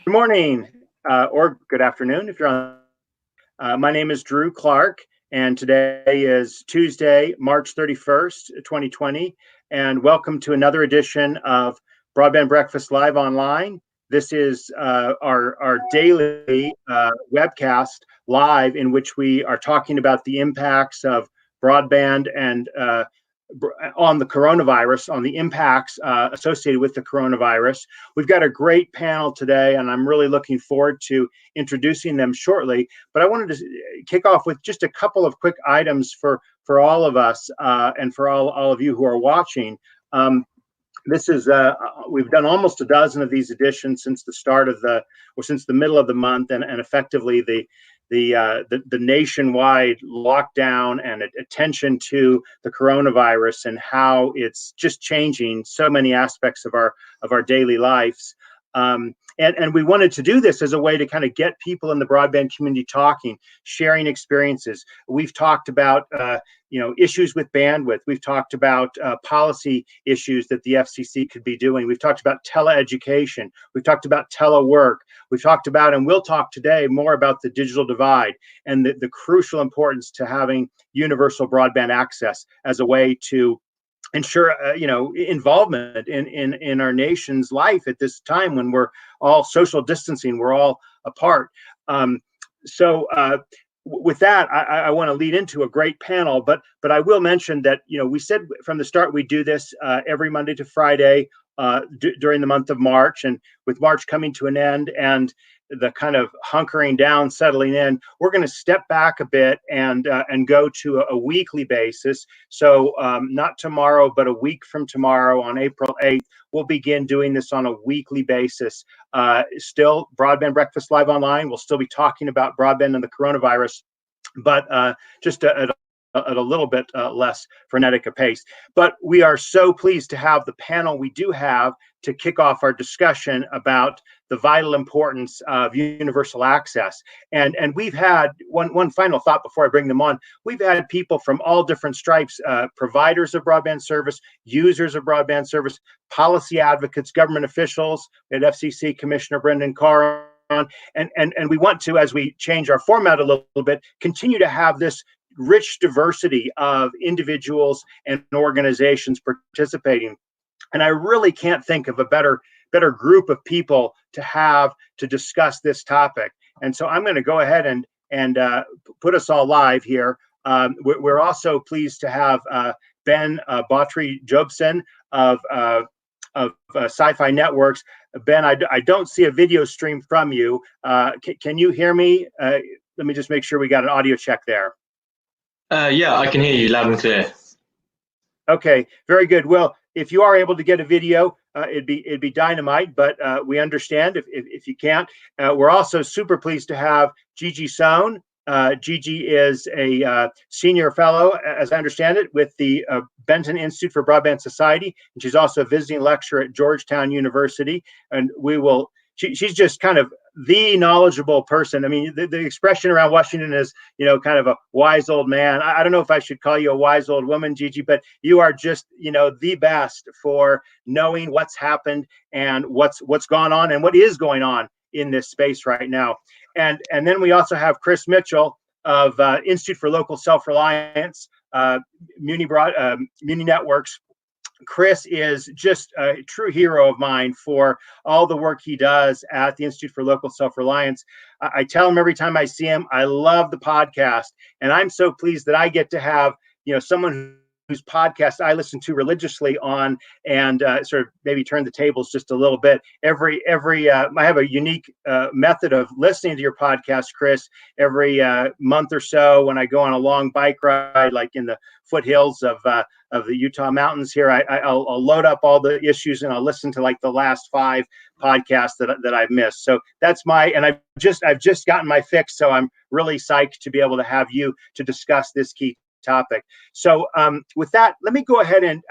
Good morning, or good afternoon if you're on. My name is Drew Clark, and today is Tuesday, March 31st, 2020. And welcome to another edition of Broadband Breakfast Live Online. This is our daily webcast live in which we are talking about the impacts of broadband and on the coronavirus, on the impacts associated with the coronavirus. We've got a great panel today, and I'm really looking forward to introducing them shortly. But I wanted to kick off with just a couple of quick items for all of us and for all of you who are watching. This is we've done almost a dozen of these editions since the start of since the middle of the month, and effectively the nationwide lockdown and attention to the coronavirus and how it's just changing so many aspects of our daily lives. And we wanted to do this as a way to kind of get people in the broadband community talking, sharing experiences. We've talked about issues with bandwidth. We've talked about policy issues that the FCC could be doing. We've talked about teleeducation. We've talked about telework. We've talked about, and we'll talk today more about the digital divide and the crucial importance to having universal broadband access as a way to ensure involvement in our nation's life at this time when we're all social distancing, we're all apart. With that, I want to lead into a great panel, but I will mention that we said from the start we do this every Monday to Friday during the month of March, and with March coming to an end and the kind of hunkering down, settling in, we're going to step back a bit and go to a weekly basis. So not tomorrow, but a week from tomorrow on April 8th, we'll begin doing this on a weekly basis. Still, Broadband Breakfast Live Online. We'll still be talking about broadband and the coronavirus, but just at a little bit less frenetic a pace. But we are so pleased to have the panel we do have to kick off our discussion about the vital importance of universal access. And we've had one final thought before I bring them on. We've had people from all different stripes, providers of broadband service, users of broadband service, policy advocates, government officials. We had FCC Commissioner Brendan Carr on. And we want to, as we change our format a little bit, continue to have this rich diversity of individuals and organizations participating. And I really can't think of a better group of people to have to discuss this topic. And so I'm going to go ahead and put us all live here. We're also pleased to have Ben Bawtree-Jobson of Sci-Fi Networks. Ben, I don't see a video stream from you. Can you hear me? Let me just make sure we got an audio check there. Yeah, I can hear you loud and clear. Okay, very good. Well, if you are able to get a video, it'd be dynamite. But we understand if you can't. We're also super pleased to have Gigi Sohn. Gigi is a senior fellow, as I understand it, with the Benton Institute for Broadband Society, and she's also a visiting lecturer at Georgetown University. And she's just kind of the knowledgeable person. I mean, the expression around Washington is, kind of a wise old man. I don't know if I should call you a wise old woman, Gigi, but you are just, the best for knowing what's happened and what's gone on and what is going on in this space right now. And then we also have Chris Mitchell of Institute for Local Self-Reliance, Muni Networks. Chris is just a true hero of mine for all the work he does at the Institute for Local Self-Reliance. I tell him every time I see him, I love the podcast. And I'm so pleased that I get to have, someone whose podcast I listen to religiously on and sort of maybe turn the tables just a little bit. I have a unique method of listening to your podcast, Chris, every month or so when I go on a long bike ride, like in the foothills of the Utah mountains here. I'll load up all the issues and I'll listen to like the last 5 podcasts that I've missed. So that's and I've just gotten my fix. So I'm really psyched to be able to have you to discuss this key topic. So with that, let me go ahead and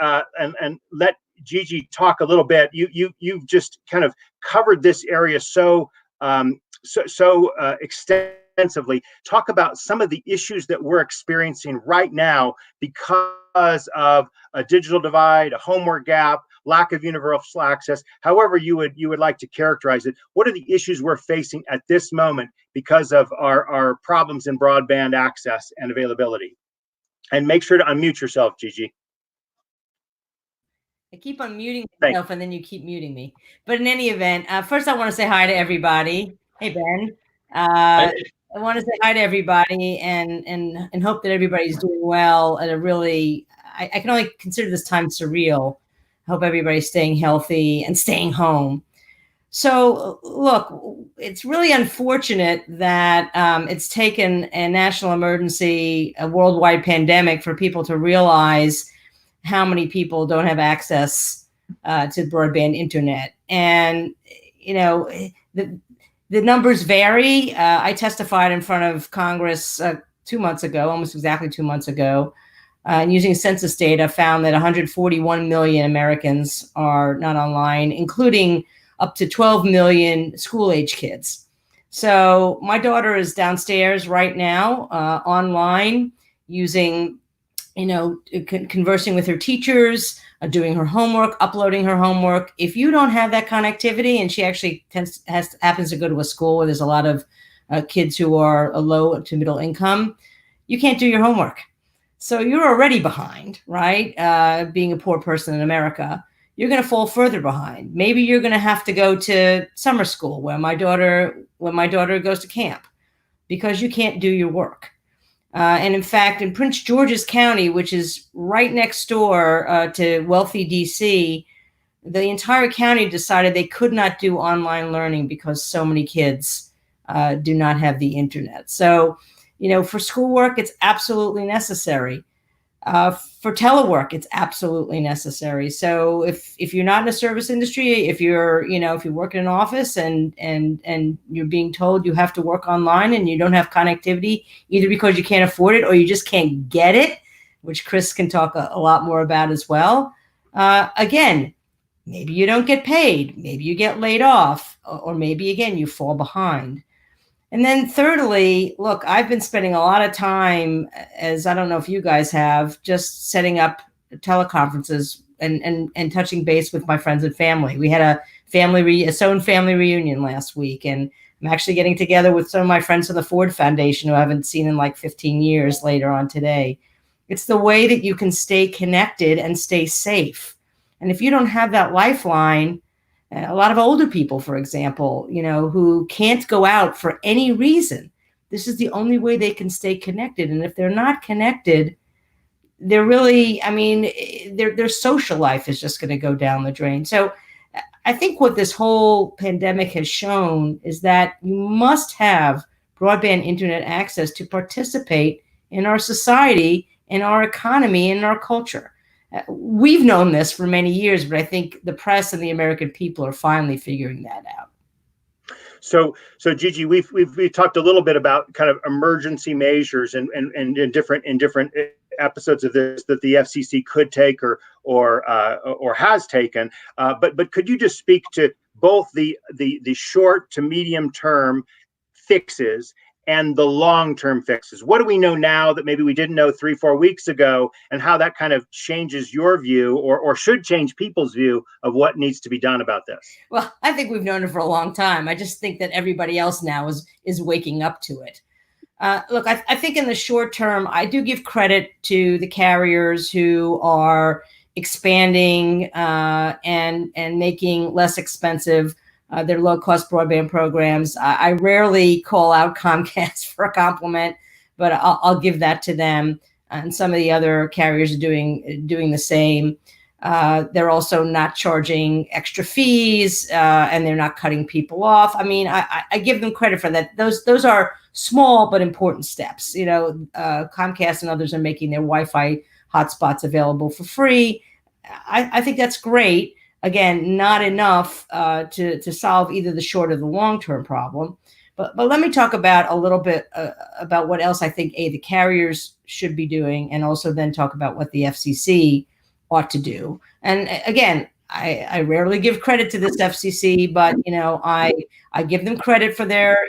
let Gigi talk a little bit. You've just kind of covered this area so extensively extensively. Talk about some of the issues that we're experiencing right now because of a digital divide, a homework gap, lack of universal access, however you would like to characterize it. What are the issues we're facing at this moment because of our problems in broadband access and availability? And make sure to unmute yourself, Gigi. I keep unmuting myself and then you keep muting me. But in any event, first I want to say hi to everybody. Hey, Ben. I want to say hi to everybody and hope that everybody's doing well at a really, I can only consider this time surreal. I hope everybody's staying healthy and staying home. So look, it's really unfortunate that it's taken a national emergency, a worldwide pandemic for people to realize how many people don't have access to broadband internet. And, you know, the numbers vary. I testified in front of Congress 2 months ago, almost exactly 2 months ago, and using census data found that 141 million Americans are not online, including up to 12 million school-age kids. So my daughter is downstairs right now, online, using, conversing with her teachers, doing her homework, uploading her homework. If you don't have that connectivity, and she actually happens to go to a school where there's a lot of kids who are low to middle income, you can't do your homework. So you're already behind, right? Being a poor person in America, you're going to fall further behind. Maybe you're going to have to go to summer school when my daughter goes to camp, because you can't do your work. And in fact, in Prince George's County, which is right next door to wealthy DC, the entire county decided they could not do online learning because so many kids do not have the internet. So, for schoolwork, it's absolutely necessary. For telework, it's absolutely necessary. So if you're not in a service industry, if you work in an office and you're being told you have to work online and you don't have connectivity, either because you can't afford it or you just can't get it, which Chris can talk a lot more about as well. Again, maybe you don't get paid, maybe you get laid off, or maybe again, you fall behind. And then thirdly, look, I've been spending a lot of time, as I don't know if you guys have, just setting up teleconferences and touching base with my friends and family. We had a Sohn family reunion last week, and I'm actually getting together with some of my friends from the Ford Foundation who I haven't seen in like 15 years later on today. It's the way that you can stay connected and stay safe. And if you don't have that lifeline, a lot of older people, for example, who can't go out for any reason, this is the only way they can stay connected. And if they're not connected, they're really, their social life is just going to go down the drain. So I think what this whole pandemic has shown is that you must have broadband internet access to participate in our society, in our economy, in our culture. We've known this for many years, but I think the press and the American people are finally figuring that out. So Gigi, we've talked a little bit about kind of emergency measures and in different episodes of this that the FCC could take or has taken. But could you just speak to both the short to medium term fixes and the long-term fixes? What do we know now that maybe we didn't know 3-4 weeks ago, and how that kind of changes your view or should change people's view of what needs to be done about this? Well, I think we've known it for a long time. I just think that everybody else now is waking up to it. Look, I think in the short term, I do give credit to the carriers who are expanding and making less expensive their low-cost broadband programs. I rarely call out Comcast for a compliment, but I'll give that to them. And some of the other carriers are doing the same. They're also not charging extra fees, and they're not cutting people off. I give them credit for that. Those are small but important steps. Comcast and others are making their Wi-Fi hotspots available for free. I think that's great. Again, not enough to solve either the short or the long-term problem. But let me talk about a little bit about what else I think the carriers should be doing, and also then talk about what the FCC ought to do. And again, I rarely give credit to this FCC, but I give them credit for their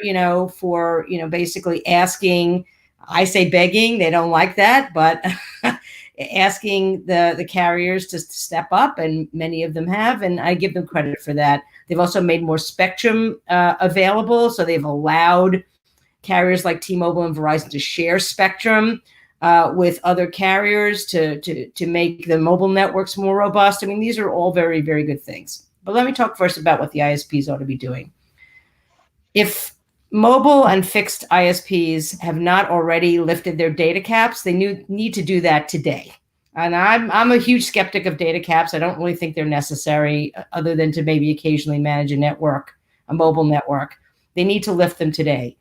basically asking. I say begging. They don't like that, but asking the carriers to step up, and many of them have, and I give them credit for that. They've also made more spectrum available, so they've allowed carriers like T-Mobile and Verizon to share spectrum with other carriers to make the mobile networks more robust. I mean, these are all very, very good things. But let me talk first about what the ISPs ought to be doing. If mobile and fixed ISPs have not already lifted their data caps, they need to do that today. And I'm a huge skeptic of data caps. I don't really think they're necessary, other than to maybe occasionally manage a network, a mobile network. They need to lift them today.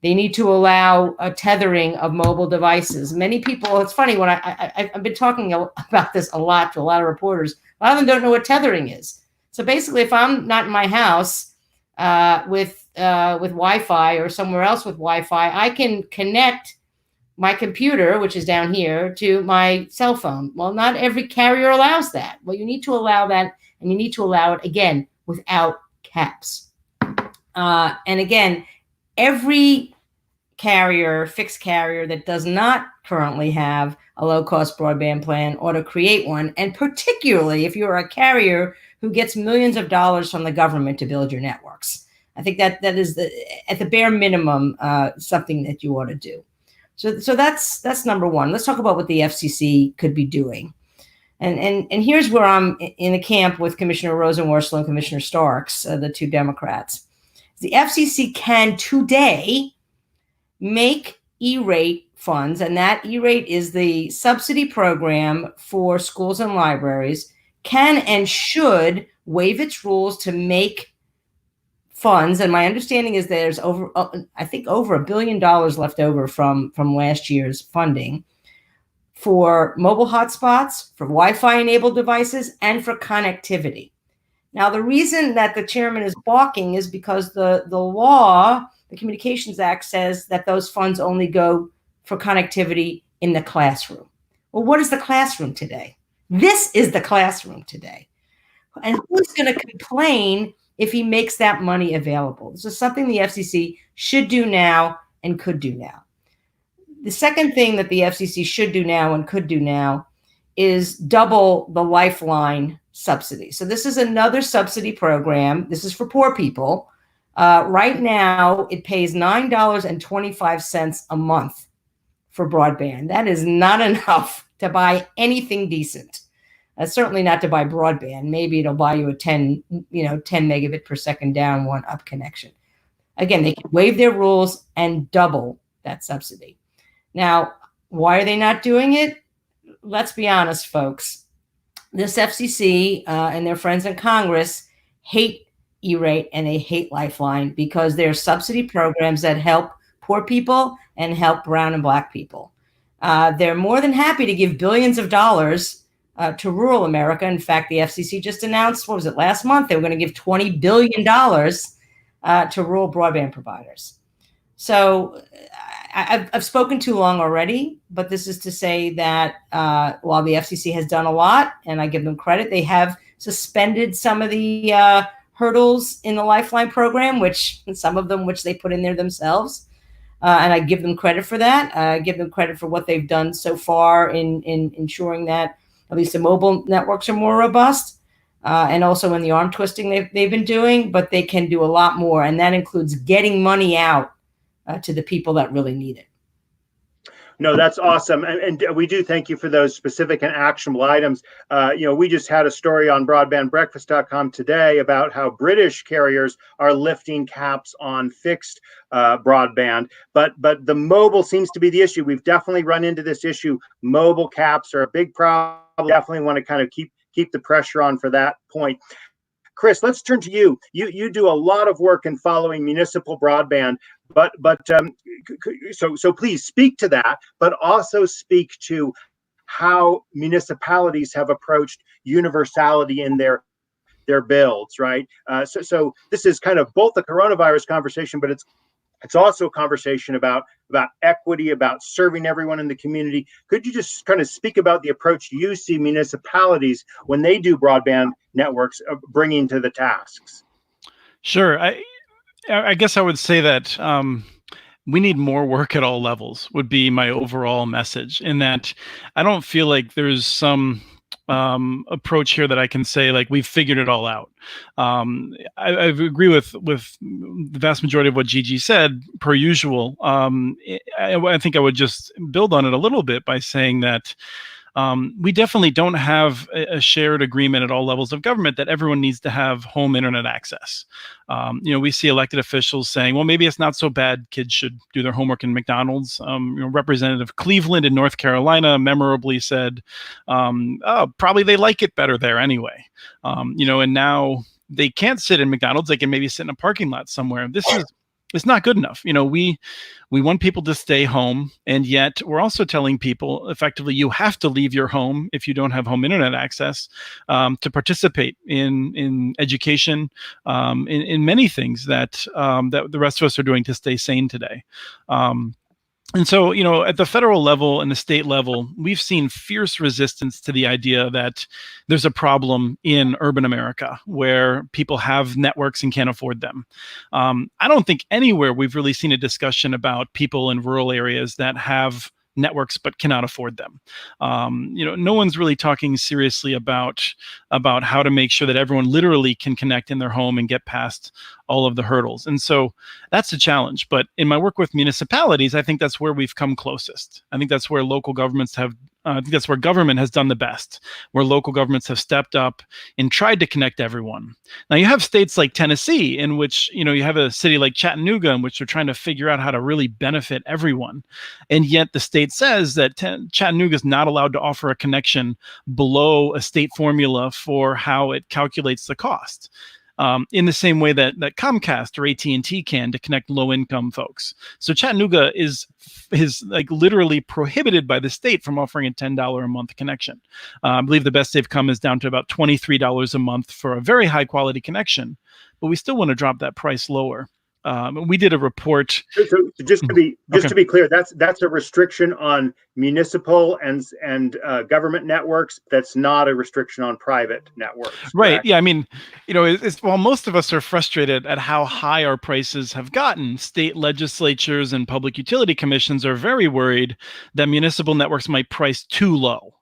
They need to allow a tethering of mobile devices. Many people, it's funny, when I've been talking about this a lot to a lot of reporters, a lot of them don't know what tethering is. So basically, if I'm not in my house with Wi-Fi or somewhere else with Wi-Fi, I can connect my computer, which is down here, to my cell phone. Well, not every carrier allows that. Well, you need to allow that, and you need to allow it, again, without caps. And again, every carrier, fixed carrier that does not currently have a low-cost broadband plan ought to create one, and particularly if you're a carrier who gets millions of dollars from the government to build your networks. I think that is at the bare minimum something that you ought to do. So that's number one. Let's talk about what the FCC could be doing. And here's where I'm in a camp with Commissioner Rosenworcel and Commissioner Starks, the two Democrats. The FCC can today make E-rate funds, and that E-rate is the subsidy program for schools and libraries, can and should waive its rules to make funds. And my understanding is there's over $1 billion left over from last year's funding for mobile hotspots, for Wi-Fi enabled devices, and for connectivity. Now, the reason that the chairman is balking is because the law, the Communications Act, says that those funds only go for connectivity in the classroom. Well, what is the classroom today? This is the classroom today. And who's going to complain if he makes that money available? This is something the FCC should do now and could do now. The second thing that the FCC should do now and could do now is double the Lifeline subsidy. So this is another subsidy program. This is for poor people. Right now, it pays $9.25 a month for broadband. That is not enough to buy anything decent. Certainly not to buy broadband. Maybe it'll buy you a 10 megabit per second down, one up connection. Again, they can waive their rules and double that subsidy. Now, why are they not doing it? Let's be honest, folks. This FCC and their friends in Congress hate E-rate and they hate Lifeline because they're subsidy programs that help poor people and help brown and black people. They're more than happy to give billions of dollars to rural America. In fact, the FCC just announced, what was it, last month, they were going to give $20 billion to rural broadband providers. So I've spoken too long already, but this is to say that while the FCC has done a lot, and I give them credit, they have suspended some of the hurdles in the Lifeline program, some of them they put in there themselves. And I give them credit for that. I give them credit for what they've done so far in ensuring that at least the mobile networks are more robust, and also in the arm twisting they've been doing, but they can do a lot more. And that includes getting money out to the people that really need it. No, that's awesome. And we do thank you for those specific and actionable items. We just had a story on broadbandbreakfast.com today about how British carriers are lifting caps on fixed broadband, but the mobile seems to be the issue. We've definitely run into this issue. Mobile caps are a big problem. Definitely want to kind of keep the pressure on for that point. Chris, let's turn to you. You do a lot of work in following municipal broadband, so please speak to that, but also speak to how municipalities have approached universality in their builds, right? So this is kind of both a coronavirus conversation, but it's It's also a conversation about equity, about serving everyone in the community. Could you just kind of speak about the approach you see municipalities when they do broadband networks bringing to the tasks? Sure. I guess I would say that we need more work at all levels would be my overall message, in that I don't feel like there's some approach here that I can say like we've figured it all out. I agree with the vast majority of what Gigi said, per usual. I think I would just build on it a little bit by saying that we definitely don't have a shared agreement at all levels of government that everyone needs to have home internet access. We see elected officials saying, well, maybe it's not so bad. Kids should do their homework in McDonald's. Representative Cleveland in North Carolina memorably said, oh, probably they like it better there anyway. And now they can't sit in McDonald's. They can maybe sit in a parking lot somewhere. It's not good enough. We want people to stay home, and yet we're also telling people effectively you have to leave your home if you don't have home internet access to participate in education, in many things that the rest of us are doing to stay sane today. And so, at the federal level and the state level, we've seen fierce resistance to the idea that there's a problem in urban America where people have networks and can't afford them. I don't think anywhere we've really seen a discussion about people in rural areas that have networks but cannot afford them. No one's really talking seriously about how to make sure that everyone literally can connect in their home and get past all of the hurdles. And so that's a challenge. But in my work with municipalities, I think that's where we've come closest. I think that's where local governments have I think that's where government has done the best, where local governments have stepped up and tried to connect everyone. Now, you have states like Tennessee, in which you have a city like Chattanooga, in which they're trying to figure out how to really benefit everyone. And yet the state says that Chattanooga is not allowed to offer a connection below a state formula for how it calculates the cost. In the same way that Comcast or AT&T can to connect low-income folks. So Chattanooga is like literally prohibited by the state from offering a $10 a month connection. I believe the best they've come is down to about $23 a month for a very high-quality connection, but we still want to drop that price lower. We did a report. So just to be clear, that's a restriction on municipal and government networks. That's not a restriction on private networks. Right. Correct? Yeah. I mean, while most of us are frustrated at how high our prices have gotten, state legislatures and public utility commissions are very worried that municipal networks might price too low.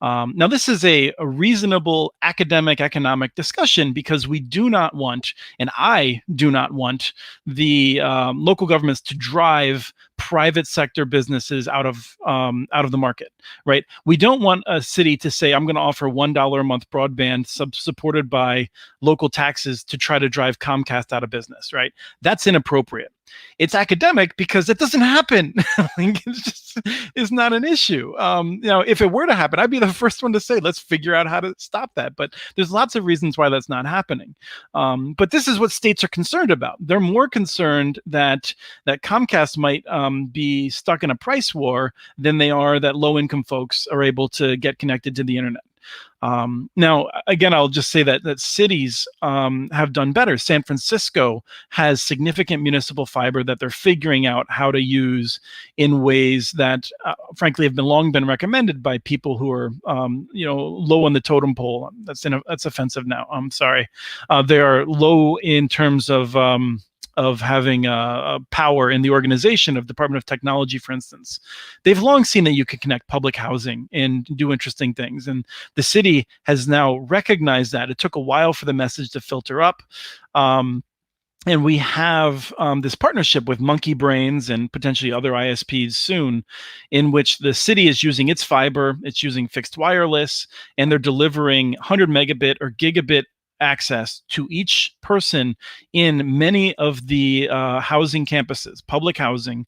Now, this is a reasonable academic economic discussion, because we do not want, and I do not want, the local governments to drive private sector businesses out of the market, right? We don't want a city to say, I'm going to offer $1 a month broadband supported by local taxes to try to drive Comcast out of business, right? That's inappropriate. It's academic because it doesn't happen. It's not an issue. If it were to happen, I'd be the first one to say, let's figure out how to stop that. But there's lots of reasons why that's not happening. But this is what states are concerned about. They're more concerned that Comcast might be stuck in a price war than they are that low-income folks are able to get connected to the internet. Now, again, I'll just say that cities have done better. San Francisco has significant municipal fiber that they're figuring out how to use in ways that, frankly, have long been recommended by people who are, low on the totem pole. That's offensive now. I'm sorry. They are low in terms of having power in the organization of Department of Technology, for instance. They've long seen that you can connect public housing and do interesting things. And the city has now recognized that. It took a while for the message to filter up. And we have this partnership with Monkey Brains and potentially other ISPs soon, in which the city is using its fiber, it's using fixed wireless, and they're delivering 100 megabit or gigabit access to each person in many of the housing campuses, public housing,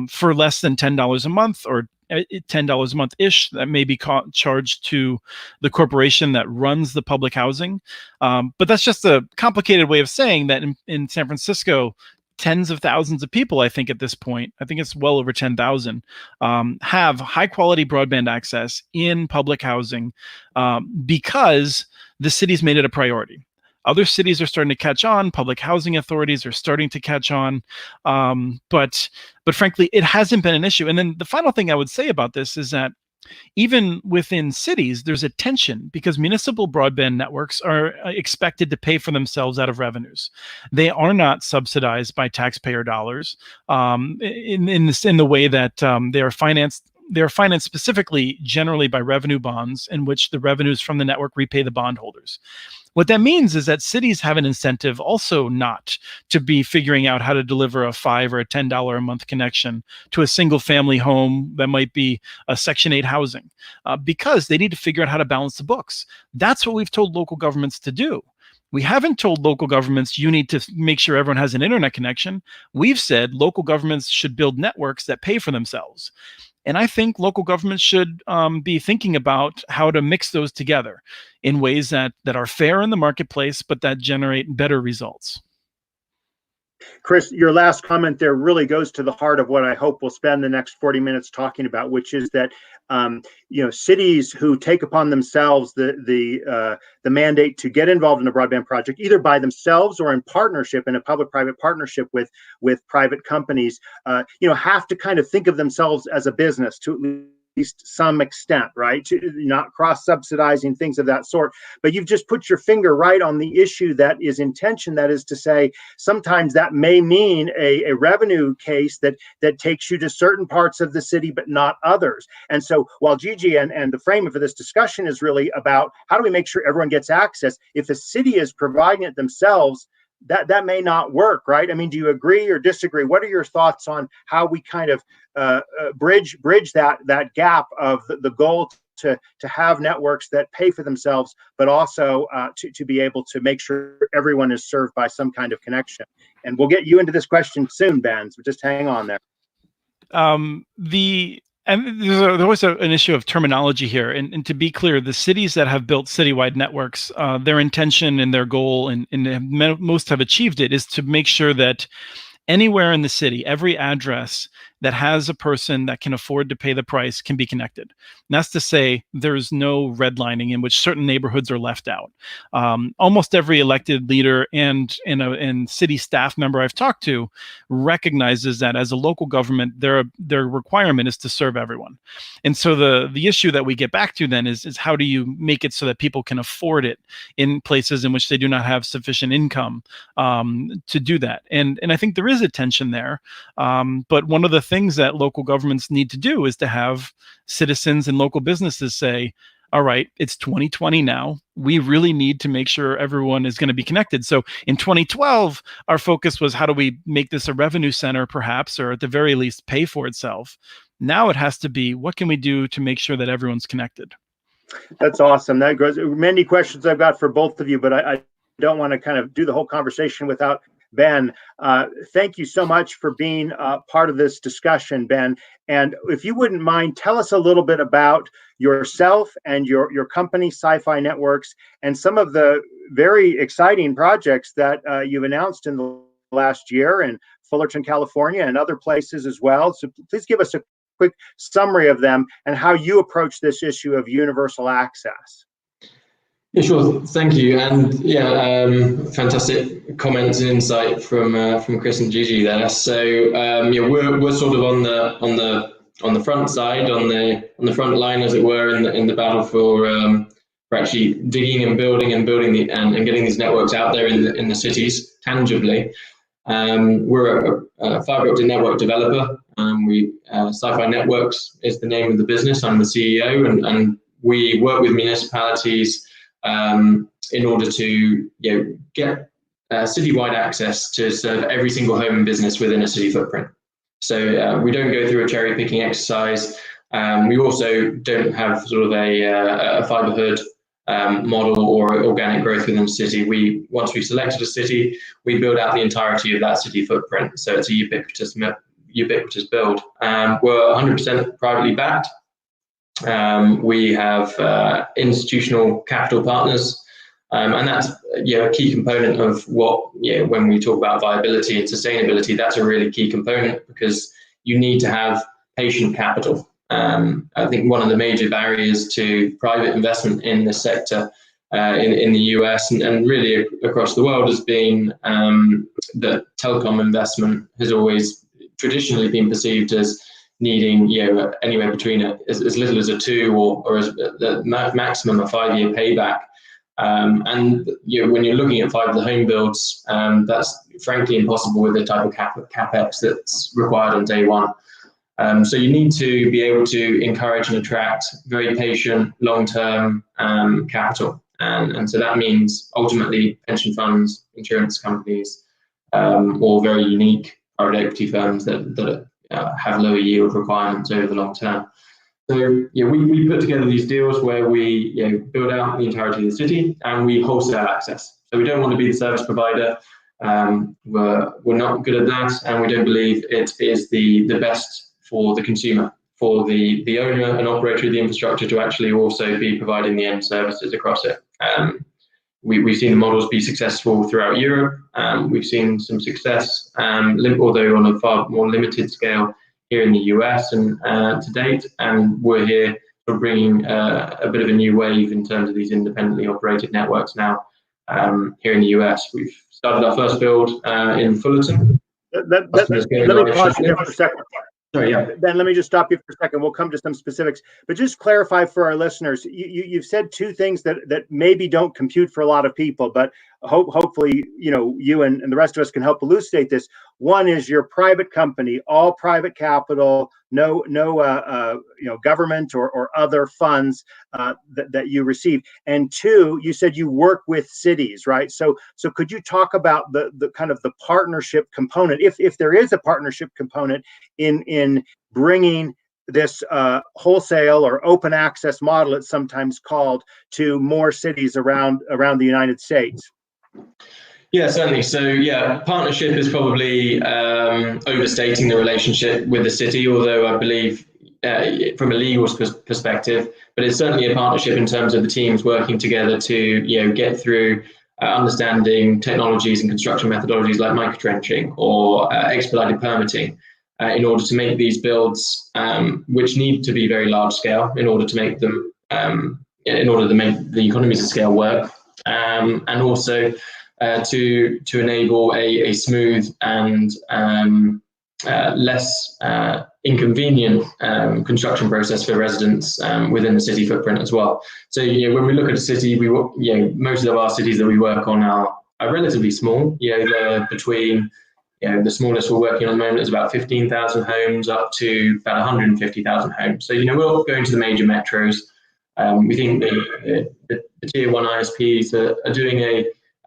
for less than $10 a month, or $10 a month-ish that may be charged to the corporation that runs the public housing. But that's just a complicated way of saying that in San Francisco, tens of thousands of people, I think at this point, I think it's well over 10,000, have high-quality broadband access in public housing because the city's made it a priority. Other cities are starting to catch on. Public housing authorities are starting to catch on. But frankly, it hasn't been an issue. And then the final thing I would say about this is that even within cities, there's a tension because municipal broadband networks are expected to pay for themselves out of revenues. They are not subsidized by taxpayer dollars in the way that they are financed. They're financed specifically, generally by revenue bonds, in which the revenues from the network repay the bondholders. What that means is that cities have an incentive also not to be figuring out how to deliver a $5 or a $10 a month connection to a single family home that might be a Section 8 housing, because they need to figure out how to balance the books. That's what we've told local governments to do. We haven't told local governments you need to make sure everyone has an internet connection. We've said local governments should build networks that pay for themselves. And I think local governments should be thinking about how to mix those together in ways that are fair in the marketplace, but that generate better results. Chris, your last comment there really goes to the heart of what I hope we'll spend the next 40 minutes talking about, which is that cities who take upon themselves the mandate to get involved in a broadband project, either by themselves or in partnership, in a public-private partnership with private companies, have to kind of think of themselves as a business to at least some extent, right? To not cross-subsidizing, things of that sort. But you've just put your finger right on the issue that is in tension. That is to say, sometimes that may mean a revenue case that takes you to certain parts of the city, but not others. And so while Gigi and the frame for this discussion is really about how do we make sure everyone gets access, if a city is providing it themselves, that may not work, right? I mean, do you agree or disagree? What are your thoughts on how we kind of bridge that gap of the goal to have networks that pay for themselves, but also to be able to make sure everyone is served by some kind of connection? And we'll get you into this question soon, Ben, so just hang on there. And there's always an issue of terminology here. And to be clear, the cities that have built citywide networks, their intention and their goal, and most have achieved it, is to make sure that anywhere in the city, every address that has a person that can afford to pay the price can be connected. And that's to say there's no redlining in which certain neighborhoods are left out. Almost every elected leader and city staff member I've talked to recognizes that as a local government, their requirement is to serve everyone. And so the issue that we get back to then is how do you make it so that people can afford it in places in which they do not have sufficient income to do that. And I think there is a tension there. But one of the things that local governments need to do is to have citizens and local businesses say, all right, it's 2020 now. We really need to make sure everyone is going to be connected. So in 2012, our focus was how do we make this a revenue center, perhaps, or at the very least pay for itself. Now it has to be, what can we do to make sure that everyone's connected? That's awesome. That goes many questions I've got for both of you, but I don't want to kind of do the whole conversation without Ben. Thank you so much for being part of this discussion, Ben. And if you wouldn't mind, tell us a little bit about yourself and your company, Sci-Fi Networks, and some of the very exciting projects that you've announced in the last year in Fullerton, California, and other places as well. So please give us a quick summary of them and how you approach this issue of universal access. Yeah, sure. Thank you. And fantastic comments and insight from Chris and Gigi there. So we're sort of on the front side, on the front line, as it were, in the battle for actually digging and building and getting these networks out there in the cities tangibly. We're a fiber optic network developer. Sci-Fi Networks is the name of the business. I'm the CEO, and we work with municipalities in order to get citywide access to serve every single home and business within a city footprint. So we don't go through a cherry picking exercise. We also don't have sort of a fiberhood model or organic growth within the city. Once we've selected a city, we build out the entirety of that city footprint. So it's a ubiquitous build. We're 100% privately backed. We have institutional capital partners, and that's a key component of what when we talk about viability and sustainability. That's a really key component because you need to have patient capital. I think one of the major barriers to private investment in this sector in the US and really across the world has been that telecom investment has always traditionally been perceived as needing anywhere between as little as a 2 or as the maximum a 5-year payback. And when you're looking at fiber to the home builds, that's frankly impossible with the type of capex that's required on day one. So you need to be able to encourage and attract very patient, long-term capital. And so that means ultimately pension funds, insurance companies, or very unique private equity firms that have lower yield requirements over the long term. So we put together these deals where we build out the entirety of the city and we wholesale access. So we don't want to be the service provider. We're not good at that, and we don't believe it is the best for the consumer, for the owner and operator of the infrastructure to actually also be providing the end services across it. We've seen the models be successful throughout Europe. We've seen some success, although on a far more limited scale here in the US and to date. And we're here for bringing a bit of a new wave in terms of these independently operated networks now here in the US. We've started our first build in Fullerton. Let me pause you there for a second. Sorry, yeah. Ben, let me just stop you for a second. We'll come to some specifics, but just clarify for our listeners. You've said two things that maybe don't compute for a lot of people, but hopefully, you and the rest of us can help elucidate this. One is your private company, all private capital, no government or other funds that you receive. And two, you said you work with cities, right? So could you talk about the kind of the partnership component, if there is a partnership component in bringing this wholesale or open access model, it's sometimes called, to more cities around the United States? Yeah, certainly. So partnership is probably overstating the relationship with the city, although I believe from a legal perspective, but it's certainly a partnership in terms of the teams working together to get through understanding technologies and construction methodologies like microtrenching or expedited permitting in order to make these builds, which need to be very large scale in order to make them, in order to make the economies of scale work, and also to enable a smooth and less inconvenient construction process for residents within the city footprint as well. So when we look at a city, most of our cities that we work on are relatively small. They're between the smallest we're working on at the moment is about 15,000 homes up to about 150,000 homes. So we'll go into the major metros. We think the tier 1 ISPs are doing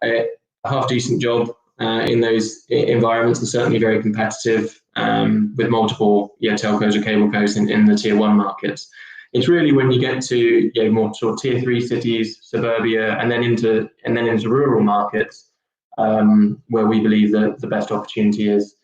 a half decent job in those environments, and certainly very competitive with multiple telcos or cable cos in the tier 1 markets. It's really when you get to more sort of tier 3 cities, suburbia, and then into rural markets where we believe that the best opportunity is.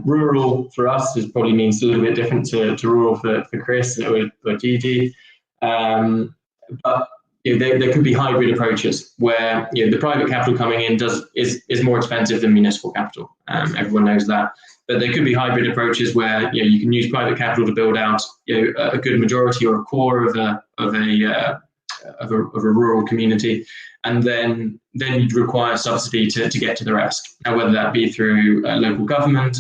Rural for us probably means a little bit different to rural for Chris or Gigi. But there can be hybrid approaches where the private capital coming in is more expensive than municipal capital. Everyone knows that. But there could be hybrid approaches where you can use private capital to build out a good majority or a core of a rural community, and then you'd require subsidy to get to the rest. Now, whether that be through local government,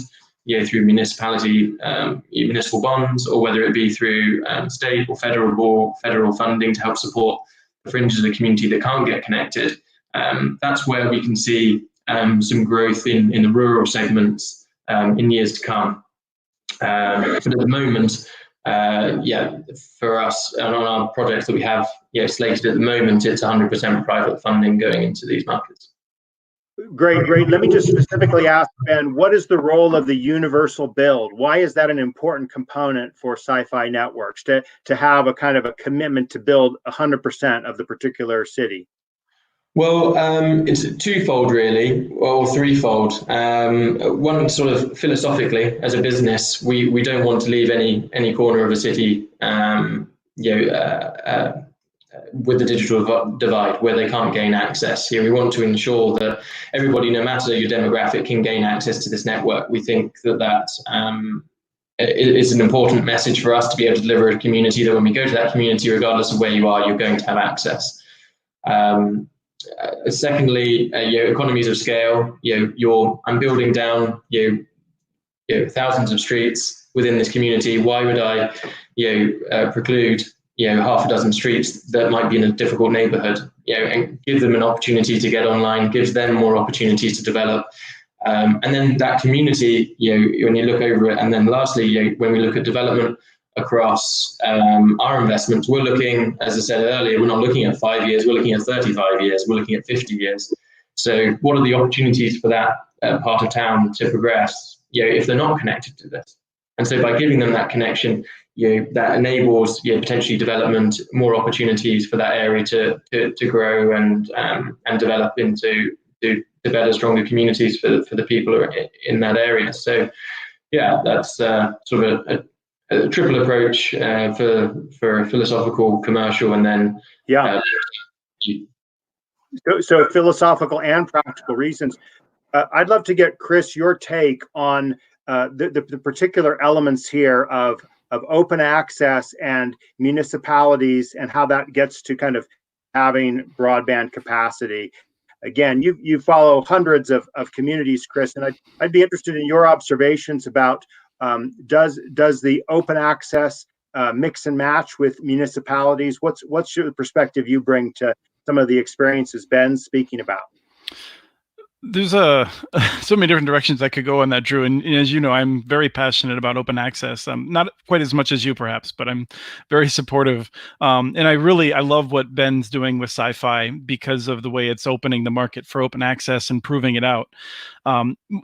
through municipal bonds, or whether it be through state or federal funding to help support the fringes of the community that can't get connected. That's where we can see some growth in the rural segments in years to come. But at the moment, for us and on our projects that we have slated at the moment, it's 100% private funding going into these markets. Great. Let me just specifically ask, Ben, what is the role of the universal build? Why is that an important component for sci-fi networks to have a kind of a commitment to build 100% of the particular city? Well, it's twofold really, or threefold. One, sort of philosophically, as a business, we don't want to leave any corner of a city with the digital divide where they can't gain access. We want to ensure that everybody, no matter your demographic, can gain access to this network. We think that is an important message for us to be able to deliver a community that when we go to that community, regardless of where you are, you're going to have access. Secondly, economies of scale. I'm building down thousands of streets within this community. Why would I preclude half a dozen streets that might be in a difficult neighborhood, and give them an opportunity to get online, gives them more opportunities to develop. And then that community, when you look over it, and then lastly, when we look at development across our investments, we're looking, as I said earlier, we're not looking at 5 years, we're looking at 35 years, we're looking at 50 years. So what are the opportunities for that part of town to progress, if they're not connected to this? And so by giving them that connection, that enables potentially development, more opportunities for that area to grow and develop into better, stronger communities for the people in that area. So that's sort of a triple approach for philosophical, commercial, and then so philosophical and practical reasons. I'd love to get, Chris, your take on the particular elements here of open access and municipalities, and how that gets to kind of having broadband capacity. Again, you follow hundreds of communities, Chris, and I'd be interested in your observations about does the open access mix and match with municipalities? What's your perspective you bring to some of the experiences Ben's speaking about? There's so many different directions I could go on that, Drew. And as you know, I'm very passionate about open access. Not quite as much as you, perhaps, but I'm very supportive. And I love what Ben's doing with Sci-Fi because of the way it's opening the market for open access and proving it out.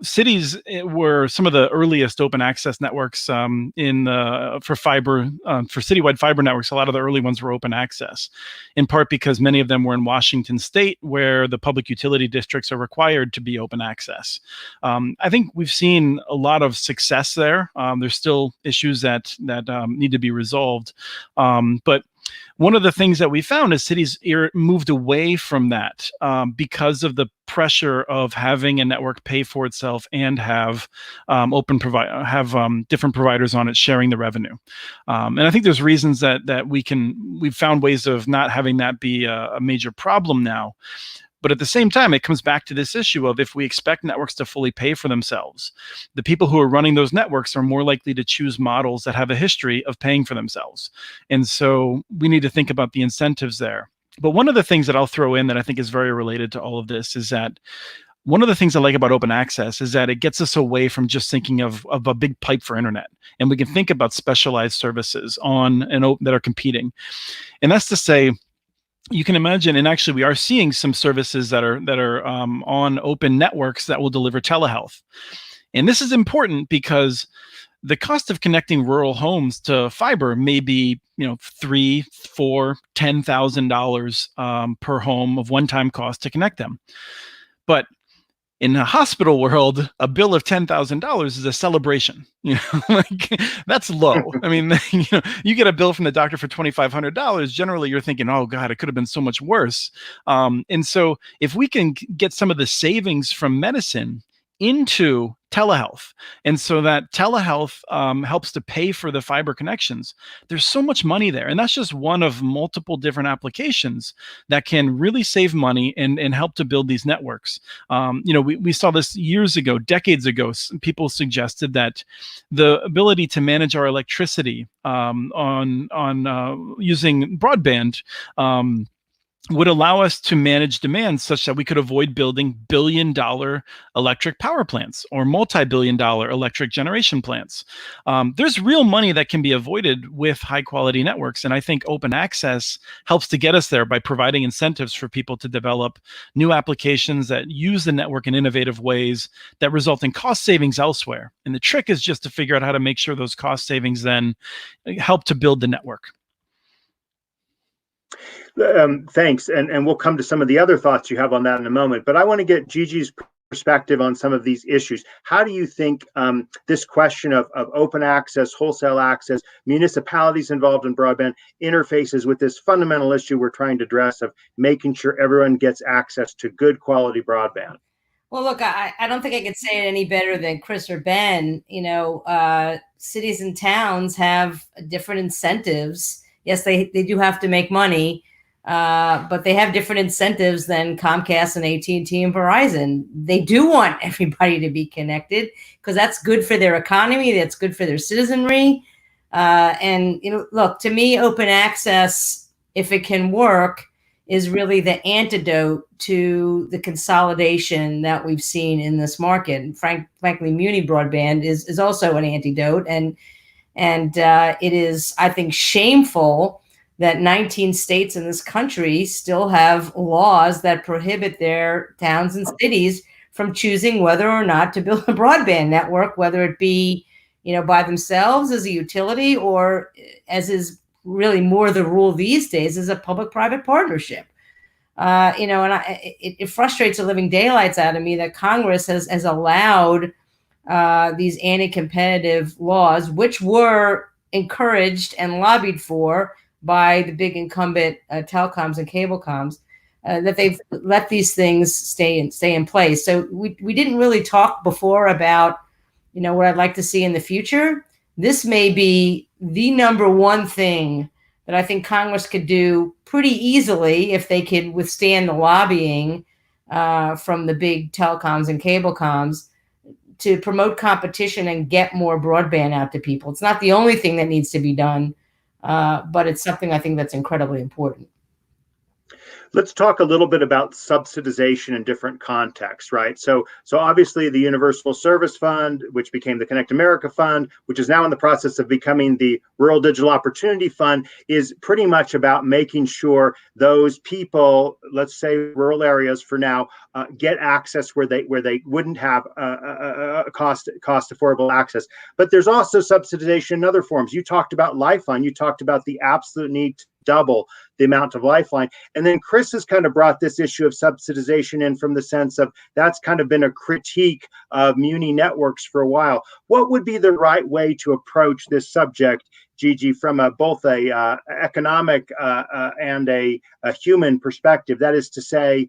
Cities were some of the earliest open access networks for fiber, for citywide fiber networks. A lot of the early ones were open access, in part because many of them were in Washington State, where the public utility districts are required to be open access. I think we've seen a lot of success there. There's still issues that need to be resolved, but one of the things that we found is cities moved away from that because of the pressure of having a network pay for itself and have different providers on it sharing the revenue. And I think there's reasons that we've found ways of not having that be a major problem now. But at the same time, it comes back to this issue of, if we expect networks to fully pay for themselves, the people who are running those networks are more likely to choose models that have a history of paying for themselves. And so we need to think about the incentives there. But one of the things that I'll throw in that I think is very related to all of this is that one of the things I like about open access is that it gets us away from just thinking of a big pipe for internet. And we can think about specialized services that are competing. And that's to say, you can imagine, and actually we are seeing some services that are on open networks that will deliver telehealth. And this is important because the cost of connecting rural homes to fiber may be, $3,000, $4,000, $10,000 per home of one-time cost to connect them. But in the hospital world, a bill of $10,000 is a celebration. That's low. I mean, you get a bill from the doctor for $2,500. Generally, you're thinking, "Oh God, it could have been so much worse." And so, if we can get some of the savings from medicine into telehealth, and so that telehealth helps to pay for the fiber connections, there's so much money there. And that's just one of multiple different applications that can really save money and help to build these networks. We saw this years ago, decades ago. People suggested that the ability to manage our electricity on using broadband would allow us to manage demand such that we could avoid building billion-dollar electric power plants or multi-billion-dollar electric generation plants. There's real money that can be avoided with high-quality networks, and I think open access helps to get us there by providing incentives for people to develop new applications that use the network in innovative ways that result in cost savings elsewhere. And the trick is just to figure out how to make sure those cost savings then help to build the network. Thanks, and we'll come to some of the other thoughts you have on that in a moment. But I want to get Gigi's perspective on some of these issues. How do you think this question of open access, wholesale access, municipalities involved in broadband interfaces with this fundamental issue we're trying to address of making sure everyone gets access to good quality broadband? Well, look, I don't think I could say it any better than Chris or Ben. Cities and towns have different incentives. Yes, they do have to make money. but they have different incentives than Comcast and AT&T and Verizon. They do want everybody to be connected because that's good for their economy. That's good for their citizenry. And look, to me, open access, if it can work, is really the antidote to the consolidation that we've seen in this market. And frankly, Muni broadband is also an antidote. And it is, I think, shameful that 19 states in this country still have laws that prohibit their towns and cities from choosing whether or not to build a broadband network, whether it be, by themselves as a utility, or, as is really more the rule these days, is a public-private partnership. It frustrates the living daylights out of me that Congress has allowed these anti-competitive laws, which were encouraged and lobbied for by the big incumbent telecoms and cable coms, that they've let these things stay in place. So we didn't really talk before about, what I'd like to see in the future. This may be the number one thing that I think Congress could do pretty easily if they could withstand the lobbying from the big telecoms and cable coms to promote competition and get more broadband out to people. It's not the only thing that needs to be done, but it's something I think that's incredibly important. Let's talk a little bit about subsidization in different contexts, right? So obviously the Universal Service Fund, which became the Connect America Fund, which is now in the process of becoming the Rural Digital Opportunity Fund, is pretty much about making sure those people, let's say rural areas for now, get access where they wouldn't have cost affordable access. But there's also subsidization in other forms. You talked about Lifeline. You talked about the absolute need to double the amount of Lifeline. And then Chris has kind of brought this issue of subsidization in from the sense of that's kind of been a critique of Muni networks for a while. What would be the right way to approach this subject, Gigi, from both a economic and a human perspective? That is to say,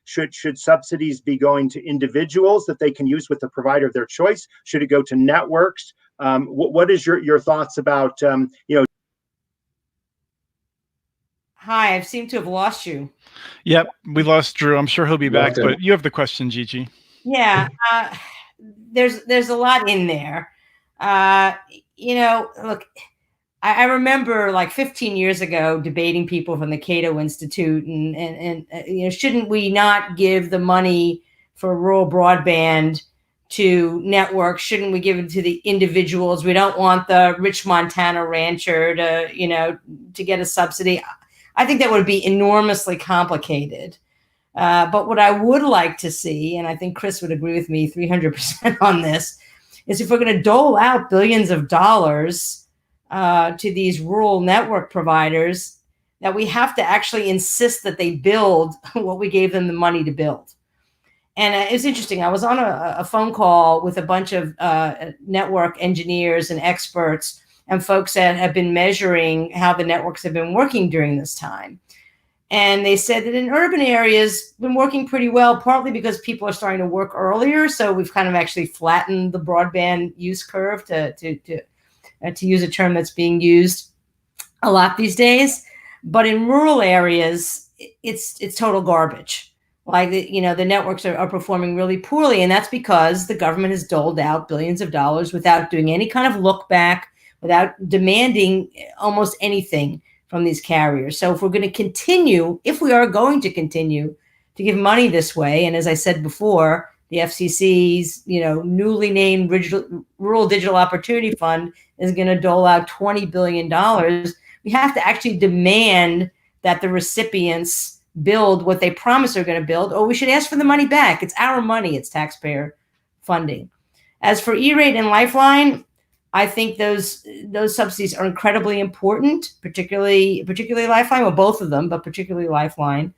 should subsidies be going to individuals that they can use with the provider of their choice? Should it go to networks? What is your thoughts about Hi, I seem to have lost you. Yep, we lost Drew. I'm sure he'll be back, but you have the question, Gigi. Yeah, there's a lot in there. Look, I remember like 15 years ago debating people from the Cato Institute and shouldn't we not give the money for rural broadband to networks? Shouldn't we give it to the individuals? We don't want the rich Montana rancher to get a subsidy. I think that would be enormously complicated. But what I would like to see, and I think Chris would agree with me 300% on this, is if we're going to dole out billions of dollars to these rural network providers, that we have to actually insist that they build what we gave them the money to build. And it's interesting. I was on a phone call with a bunch of network engineers and experts and folks that have been measuring how the networks have been working during this time. And they said that in urban areas, been working pretty well, partly because people are starting to work earlier. So we've kind of actually flattened the broadband use curve, to use a term that's being used a lot these days. But in rural areas, it's total garbage. Like, the networks are performing really poorly. And that's because the government has doled out billions of dollars without doing any kind of look back, without demanding almost anything from these carriers. So if we are going to continue to give money this way, and as I said before, the FCC's newly named Rural Digital Opportunity Fund is going to dole out $20 billion, we have to actually demand that the recipients build what they promise they're going to build, or we should ask for the money back. It's our money. It's taxpayer funding. As for E-Rate and Lifeline, I think those subsidies are incredibly important, particularly Lifeline, well, both of them, but particularly Lifeline.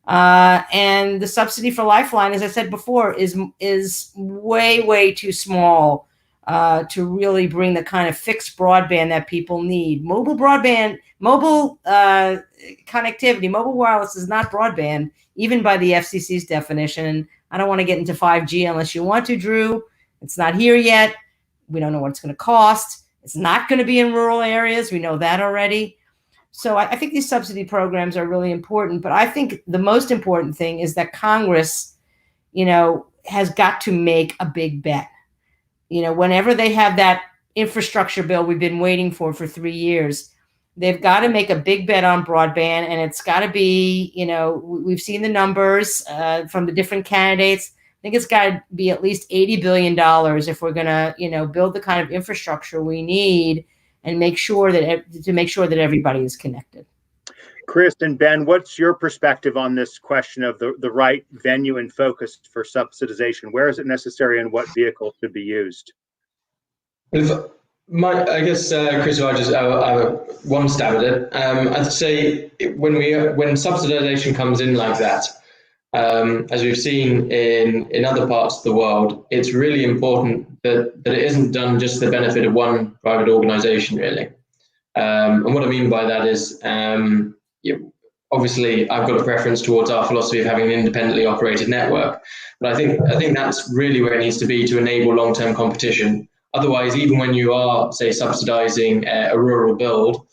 And the subsidy for Lifeline, as I said before, is way, way too small to really bring the kind of fixed broadband that people need. Mobile broadband, mobile connectivity, mobile wireless is not broadband, even by the FCC's definition. I don't want to get into 5G unless you want to, Drew. It's not here yet. We don't know what it's going to cost. It's not going to be in rural areas. We know that already. So I think these subsidy programs are really important, but I think the most important thing is that Congress, has got to make a big bet. Whenever they have that infrastructure bill we've been waiting for 3 years, they've got to make a big bet on broadband, and it's got to be, we've seen the numbers from the different candidates. I think it's got to be at least $80 billion if we're going to, build the kind of infrastructure we need and make sure that everybody is connected. Chris and Ben, what's your perspective on this question of the right venue and focus for subsidization? Where is it necessary and what vehicles should be used? I guess, Chris, I'll just one stab at it. I'd say when subsidization comes in like that, as we've seen in other parts of the world, it's really important that it isn't done just for the benefit of one private organization, really. And what I mean by that is, obviously, I've got a preference towards our philosophy of having an independently operated network, but I think that's really where it needs to be to enable long-term competition. Otherwise, even when you are, say, subsidizing a rural build,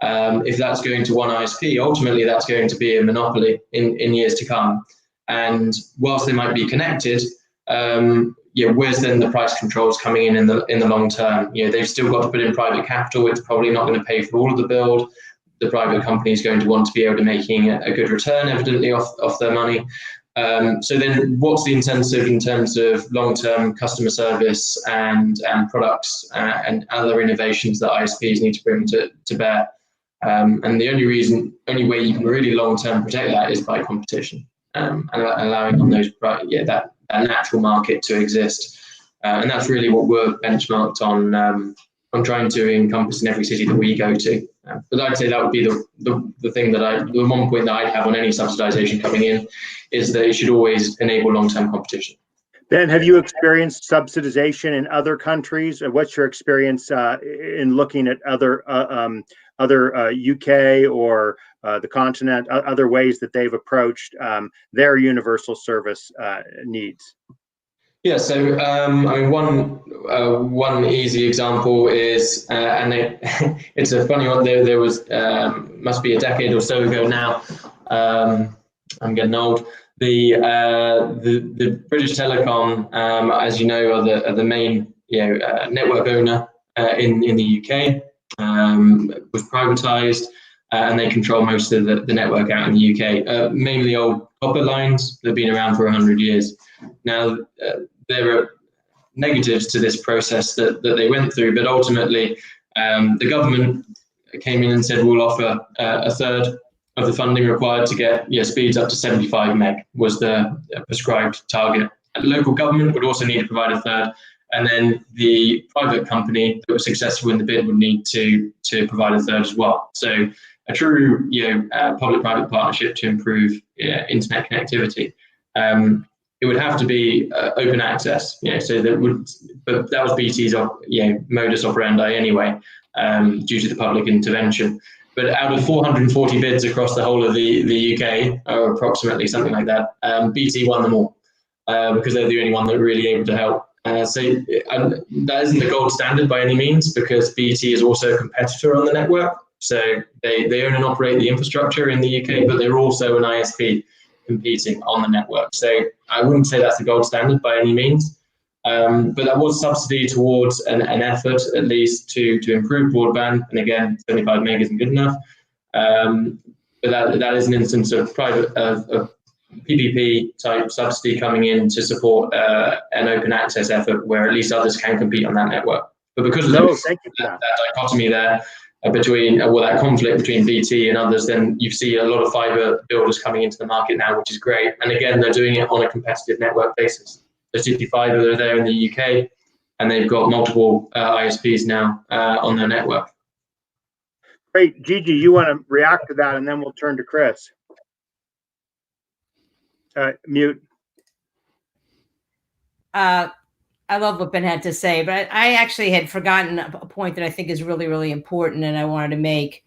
if that's going to one ISP, ultimately that's going to be a monopoly in years to come. And whilst they might be connected, where's then the price controls coming in the long term? They've still got to put in private capital. It's probably not going to pay for all of the build. The private company is going to want to be able to making a good return, evidently, off their money. So then what's the incentive in terms of long-term customer service and products and other innovations that ISPs need to bring to bear? And the only way you can really long-term protect that is by competition, and allowing on those that natural market to exist. And that's really what we're benchmarked on trying to encompass in every city that we go to. But I'd say that would be the thing the one point that I'd have on any subsidization coming in is that it should always enable long-term competition. Ben, have you experienced subsidization in other countries? What's your experience in looking at other UK or the continent, other ways that they've approached their universal service needs? Yeah, so one easy example is, and it's a funny one. There was must be a decade or so ago now. I'm getting old. The British Telecom, as you know, are the main network owner in the UK. Was privatized, and they control most of the network out in the UK. Mainly old copper lines that have been around for 100 years. Now, there are negatives to this process that they went through, but ultimately the government came in and said we'll offer a third of the funding required to get speeds up to 75 meg was the prescribed target. And local government would also need to provide a third, and then the private company that was successful in the bid would need to provide a third as well. So a true public-private partnership to improve internet connectivity. It would have to be open access, so but that was BT's modus operandi anyway, due to the public intervention. But out of 440 bids across the whole of the UK, or approximately something like that, BT won them all because they're the only one that were really able to help. So that isn't the gold standard by any means, because BT is also a competitor on the network. So they own and operate the infrastructure in the UK, but they're also an ISP competing on the network. So I wouldn't say that's the gold standard by any means, but that was subsidy towards an effort, at least, to improve broadband. And again, 75 meg isn't good enough. But that is an instance of private of PPP type subsidy coming in to support an open access effort where at least others can compete on that network. But because of that dichotomy there, that conflict between BT and others, then you see a lot of fiber builders coming into the market now, which is great. And again, they're doing it on a competitive network basis. So City Fibre are there in the UK, and they've got multiple ISPs now on their network. Great. Gigi, you want to react to that, and then we'll turn to Chris. Mute. I love what Ben had to say, but I actually had forgotten a point that I think is really, really important and I wanted to make,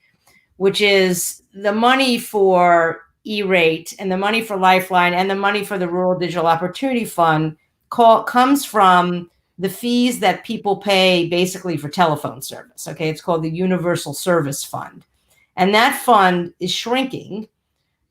which is the money for E-rate and the money for Lifeline and the money for the Rural Digital Opportunity Fund comes from the fees that people pay basically for telephone service. Okay, it's called the Universal Service Fund. And that fund is shrinking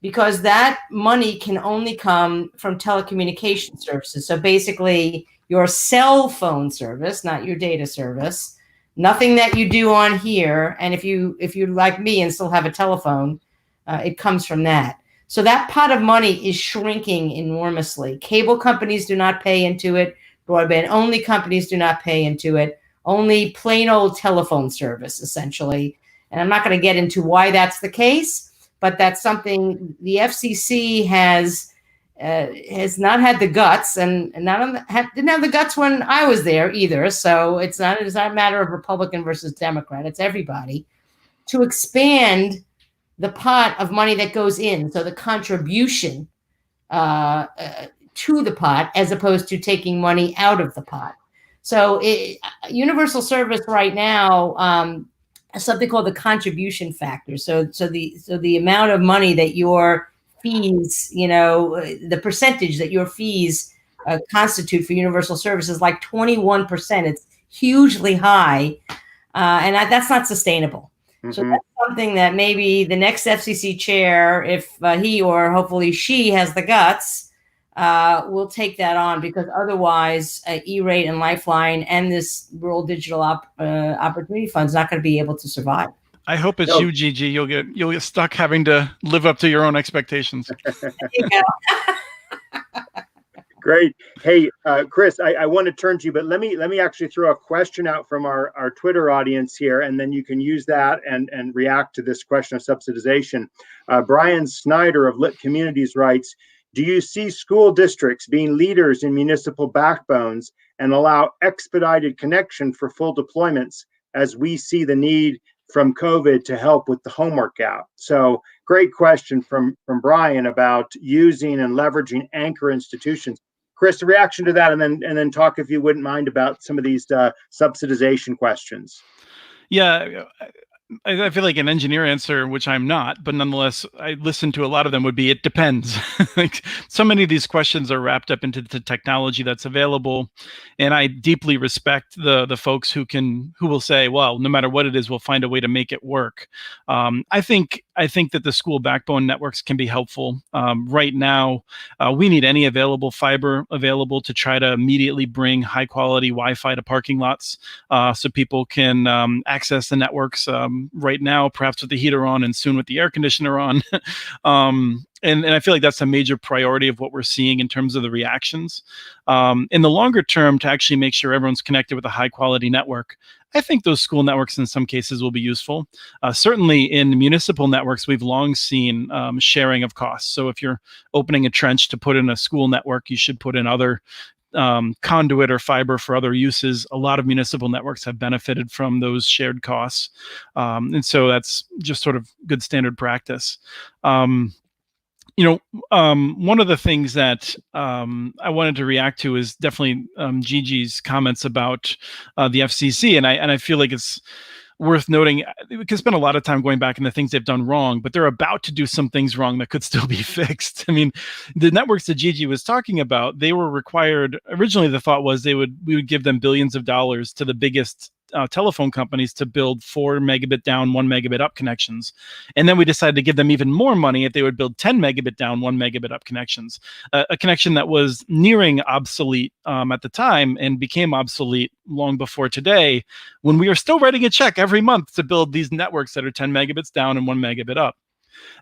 because that money can only come from telecommunication services. So basically your cell phone service, not your data service, nothing that you do on here. And if you're like me and still have a telephone, it comes from that. So that pot of money is shrinking enormously. Cable companies do not pay into it. Broadband only companies do not pay into it. Only plain old telephone service, essentially. And I'm not going to get into why that's the case, but that's something the FCC has not had the guts, and didn't have the guts when I was there either. So it's not a matter of Republican versus Democrat. It's everybody to expand the pot of money that goes in. So the contribution to the pot, as opposed to taking money out of the pot. So universal service right now, something called the contribution factor. So the amount of money that your fees, the percentage that your fees constitute for universal service is like 21%. It's hugely high, and that's not sustainable. Mm-hmm. So that's something that maybe the next FCC chair, if he or hopefully she has the guts, will take that on, because otherwise E-Rate and Lifeline and this Rural Digital Opportunity Fund is not going to be able to survive. I hope it's you, Gigi. You'll get stuck having to live up to your own expectations. Great. Hey, Chris, I want to turn to you, but let me actually throw a question out from our Twitter audience here, and then you can use that and react to this question of subsidization. Brian Snyder of Lit Communities writes, do you see school districts being leaders in municipal backbones and allow expedited connection for full deployments, as we see the need from COVID to help with the homework gap? So great question from Brian about using and leveraging anchor institutions. Chris, a reaction to that, and then talk, if you wouldn't mind, about some of these subsidization questions. Yeah, I feel like an engineer answer, which I'm not, but nonetheless, I listen to a lot of them, would be, it depends. Like, so many of these questions are wrapped up into the technology that's available. And I deeply respect the folks who will say, well, no matter what it is, we'll find a way to make it work. I think that the school backbone networks can be helpful. Right now, we need any available fiber available to try to immediately bring high quality Wi-Fi to parking lots, so people can access the networks right now, perhaps with the heater on and soon with the air conditioner on. And I feel like that's a major priority of what we're seeing in terms of the reactions. In the longer term, to actually make sure everyone's connected with a high quality network, I think those school networks in some cases will be useful. Certainly in municipal networks, we've long seen sharing of costs. So if you're opening a trench to put in a school network, you should put in other conduit or fiber for other uses. A lot of municipal networks have benefited from those shared costs. And so that's just sort of good standard practice. One of the things that I wanted to react to is definitely Gigi's comments about the FCC, and I feel like it's worth noting. We can spend a lot of time going back into things they've done wrong, but they're about to do some things wrong that could still be fixed. I mean, the networks that Gigi was talking about, they were required. Originally, the thought was we would give them billions of dollars to the biggest telephone companies to build 4 megabit down, 1 megabit up connections. And then we decided to give them even more money if they would build 10 megabit down, 1 megabit up connections, a connection that was nearing obsolete at the time and became obsolete long before today, when we are still writing a check every month to build these networks that are 10 megabits down and 1 megabit up.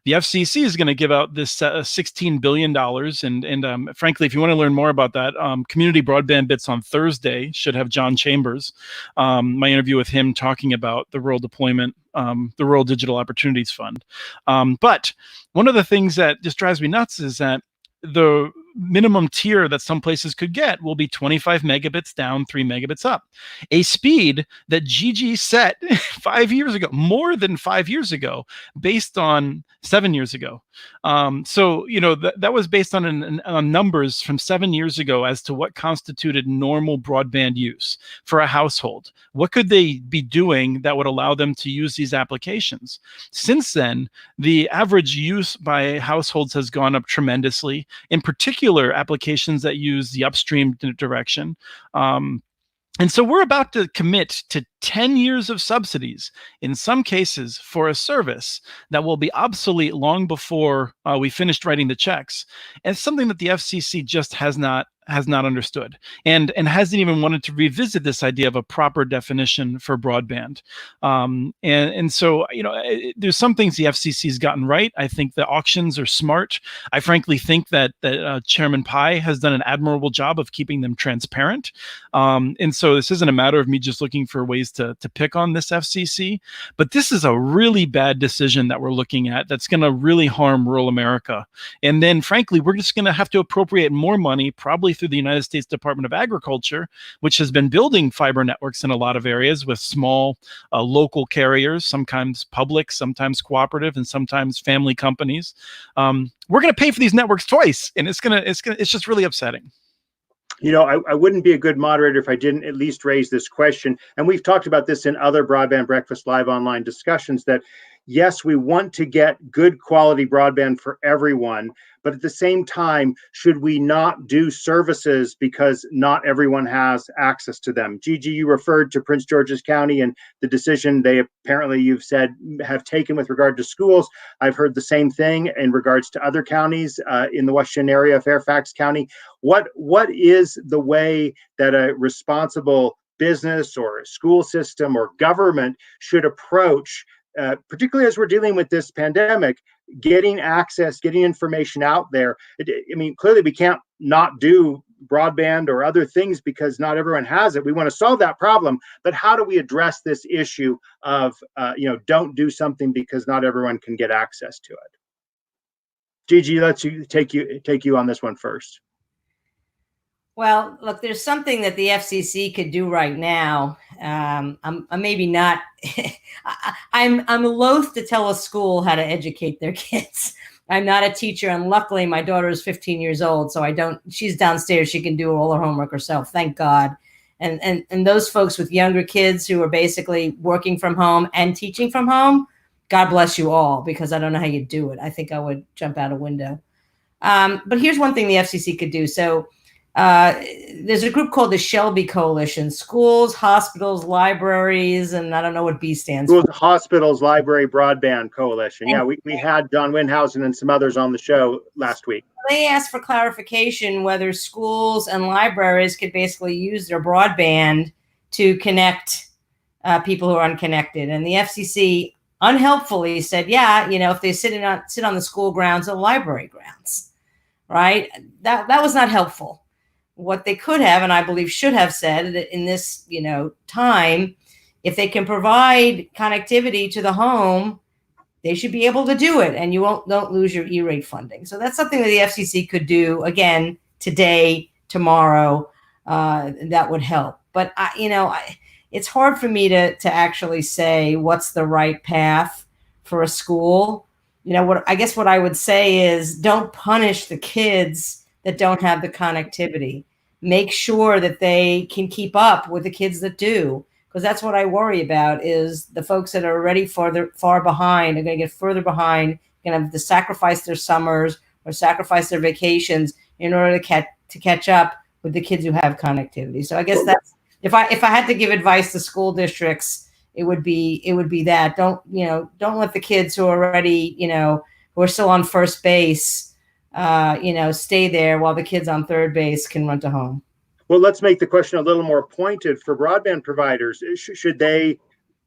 The FCC is going to give out this $16 billion. And frankly, if you want to learn more about that, Community Broadband Bits on Thursday should have John Chambers, my interview with him, talking about the rural deployment, the Rural Digital Opportunities Fund. But one of the things that just drives me nuts is that the minimum tier that some places could get will be 25 megabits down, 3 megabits up, a speed that Gigi set 5 years ago, more than 5 years ago, based on 7 years ago. So, that was based on numbers from 7 years ago as to what constituted normal broadband use for a household. What could they be doing that would allow them to use these applications? Since then, the average use by households has gone up tremendously, in particular applications that use the upstream direction. And so we're about to commit to 10 years of subsidies, in some cases, for a service that will be obsolete long before we finished writing the checks. And it's something that the FCC just has not understood, and hasn't even wanted to revisit this idea of a proper definition for broadband. And so, there's some things the FCC's gotten right. I think the auctions are smart. I frankly think that Chairman Pai has done an admirable job of keeping them transparent. And so this isn't a matter of me just looking for ways to pick on this FCC, but this is a really bad decision that we're looking at that's going to really harm rural America. And then, frankly, we're just going to have to appropriate more money, probably through the United States Department of Agriculture, which has been building fiber networks in a lot of areas with small local carriers, sometimes public, sometimes cooperative, and sometimes family companies. We're going to pay for these networks twice, and it's just really upsetting. I wouldn't be a good moderator if I didn't at least raise this question. And we've talked about this in other Broadband Breakfast Live online discussions, that yes, we want to get good quality broadband for everyone, but at the same time, should we not do services because not everyone has access to them? Gigi, you referred to Prince George's County and the decision they apparently, you've said, have taken with regard to schools. I've heard the same thing in regards to other counties in the Washington area, Fairfax County. What is the way that a responsible business or a school system or government should approach, particularly as we're dealing with this pandemic, getting access, getting information out there? I mean, clearly we can't not do broadband or other things because not everyone has it. We want to solve that problem, but how do we address this issue of, don't do something because not everyone can get access to it? Gigi, let's take you on this one first. Well, look, there's something that the FCC could do right now. I'm maybe not. I'm loath to tell a school how to educate their kids. I'm not a teacher, and luckily my daughter is 15 years old, so I don't. She's downstairs; she can do all her homework herself. Thank God. And those folks with younger kids who are basically working from home and teaching from home, God bless you all, because I don't know how you do it. I think I would jump out a window. But here's one thing the FCC could do. So. There's a group called the Shelby Coalition: schools, hospitals, libraries, and I don't know what B stands for. Hospitals, Library, Broadband Coalition. Yeah, we had Don Windhausen and some others on the show last week. They asked for clarification whether schools and libraries could basically use their broadband to connect people who are unconnected. And the FCC unhelpfully said, yeah, if they sit on the school grounds or library grounds, right? That was not helpful. What they could have, and I believe should have said that in this, time, if they can provide connectivity to the home, they should be able to do it, and don't lose your E-rate funding. So that's something that the FCC could do again today, tomorrow. That would help. But it's hard for me to actually say what's the right path for a school. What I would say is, don't punish the kids that don't have the connectivity. Make sure that they can keep up with the kids that do, because that's what I worry about, is the folks that are already far behind are going to get further behind, going to have to sacrifice their summers or sacrifice their vacations in order to catch up with the kids who have connectivity. So I guess that's, if I had to give advice to school districts, it would be that don't let the kids who are already, who are still on first base, stay there while the kids on third base can run to home. Well, let's make the question a little more pointed for broadband providers. Should they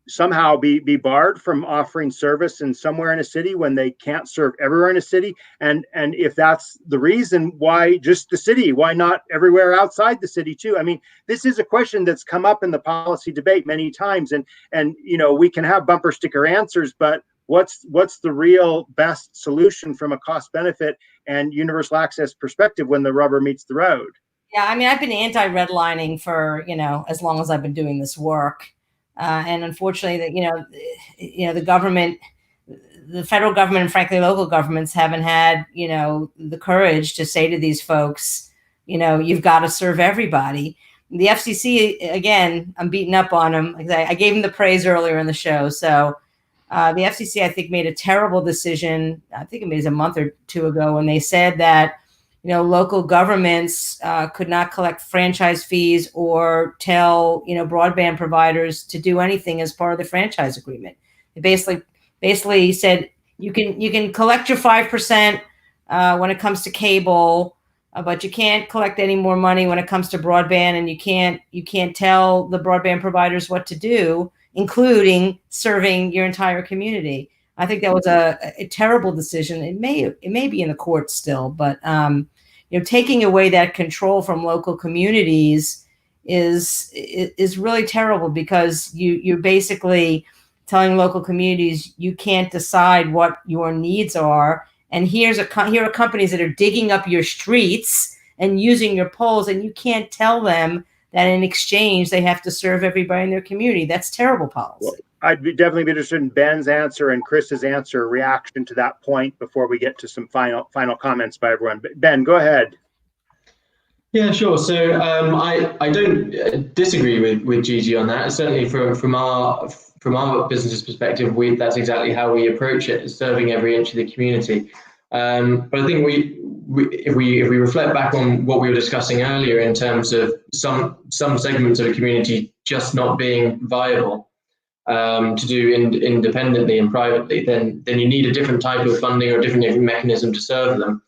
somehow be barred from offering service in somewhere in a city when they can't serve everywhere in a city? And if that's the reason, why just the city? Why not everywhere outside the city too? I mean, this is a question that's come up in the policy debate many times, and we can have bumper sticker answers, but what's the real best solution from a cost benefit and universal access perspective when the rubber meets the road? Yeah, I mean, I've been anti-redlining for as long as I've been doing this work. And unfortunately, the government, the federal government, and frankly, local governments haven't had, the courage to say to these folks, you've got to serve everybody. The FCC, again, I'm beating up on them. I gave them the praise earlier in the show. So the FCC, I think, made a terrible decision. I think it was a month or two ago when they said that local governments could not collect franchise fees or tell, broadband providers to do anything as part of the franchise agreement. It basically said you can collect your 5% when it comes to cable, but you can't collect any more money when it comes to broadband, and you can't tell the broadband providers what to do, including serving your entire community. I think that was a terrible decision. It may be in the courts still, but taking away that control from local communities is really terrible, because you're basically telling local communities you can't decide what your needs are. And here are companies that are digging up your streets and using your poles, and you can't tell them that in exchange they have to serve everybody in their community. That's terrible policy. Well, I'd definitely be interested in Ben's answer and Chris's answer, reaction to that point before we get to some final comments by everyone. Ben, go ahead. Yeah, sure. So I don't disagree with Gigi on that. Certainly from our business's perspective, that's exactly how we approach it, serving every inch of the community. But I think if we reflect back on what we were discussing earlier in terms of some segments of the community just not being viable to do independently and privately, then you need a different type of funding or a different mechanism to serve them.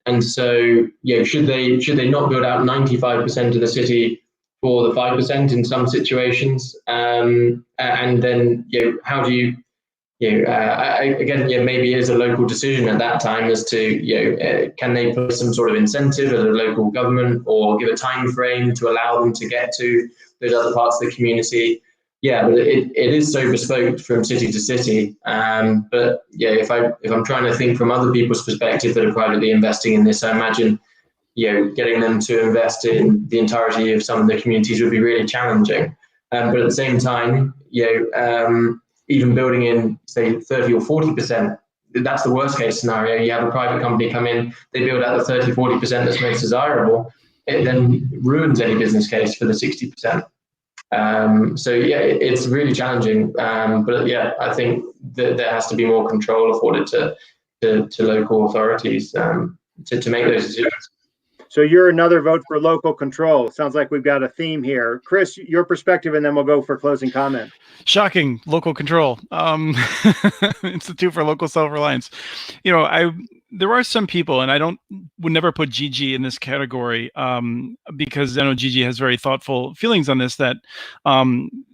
And so, should they not build out 95% of the city for the 5% in some situations? And then, how do you, again, maybe it is a local decision at that time as to, can they put some sort of incentive as a local government, or give a time frame to allow them to get to those other parts of the community? Yeah, but it is so bespoke from city to city. But if I'm trying to think from other people's perspective that are privately investing in this, I imagine, getting them to invest in the entirety of some of the communities would be really challenging. But at the same time, even building in, say, 30 or 40%, that's the worst case scenario. You have a private company come in, they build out the 30, 40% that's most desirable. It then ruins any business case for the 60%. It's really challenging. But I think that there has to be more control afforded to local authorities to make those decisions. So you're another vote for local control. Sounds like we've got a theme here. Chris, your perspective, and then we'll go for closing comment. Shocking, local control. Institute for Local Self-Reliance. There are some people, and I would never put Gigi in this category, because I know Gigi has very thoughtful feelings on this, that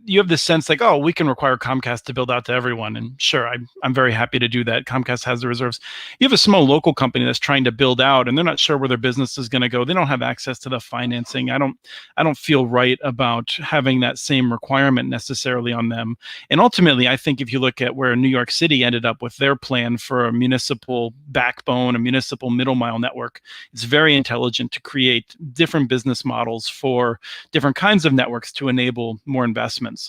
you have this sense like, oh, we can require Comcast to build out to everyone. And sure, I'm very happy to do that. Comcast has the reserves. You have a small local company that's trying to build out, and they're not sure where their business is going to go. They don't have access to the financing. I don't feel right about having that same requirement necessarily on them. And ultimately, I think if you look at where New York City ended up with their plan for a municipal backbone, a municipal middle mile network, it's very intelligent to create different business models for different kinds of networks to enable more investments.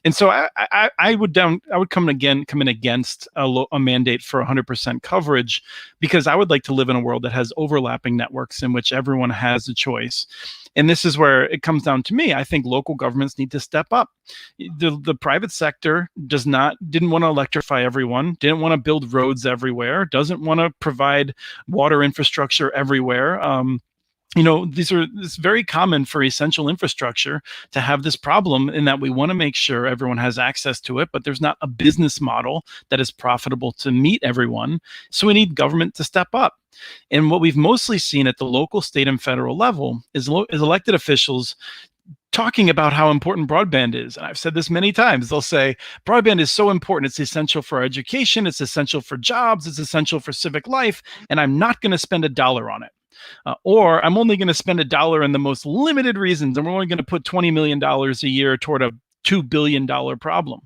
And so I would come in against a mandate for 100% coverage, because I would like to live in a world that has overlapping networks in which everyone has a choice. And this is where it comes down to me. I think local governments need to step up. The private sector didn't want to electrify everyone, didn't want to build roads everywhere, doesn't want to provide water infrastructure everywhere. It's very common for essential infrastructure to have this problem, in that we want to make sure everyone has access to it, but there's not a business model that is profitable to meet everyone. So we need government to step up. And what we've mostly seen at the local, state, and federal level is elected officials talking about how important broadband is. And I've said this many times. They'll say, broadband is so important. It's essential for our education. It's essential for jobs. It's essential for civic life. And I'm not going to spend $1 on it. Or I'm only going to spend $1 in the most limited reasons, and we're only going to put $20 million a year toward a $2 billion problem.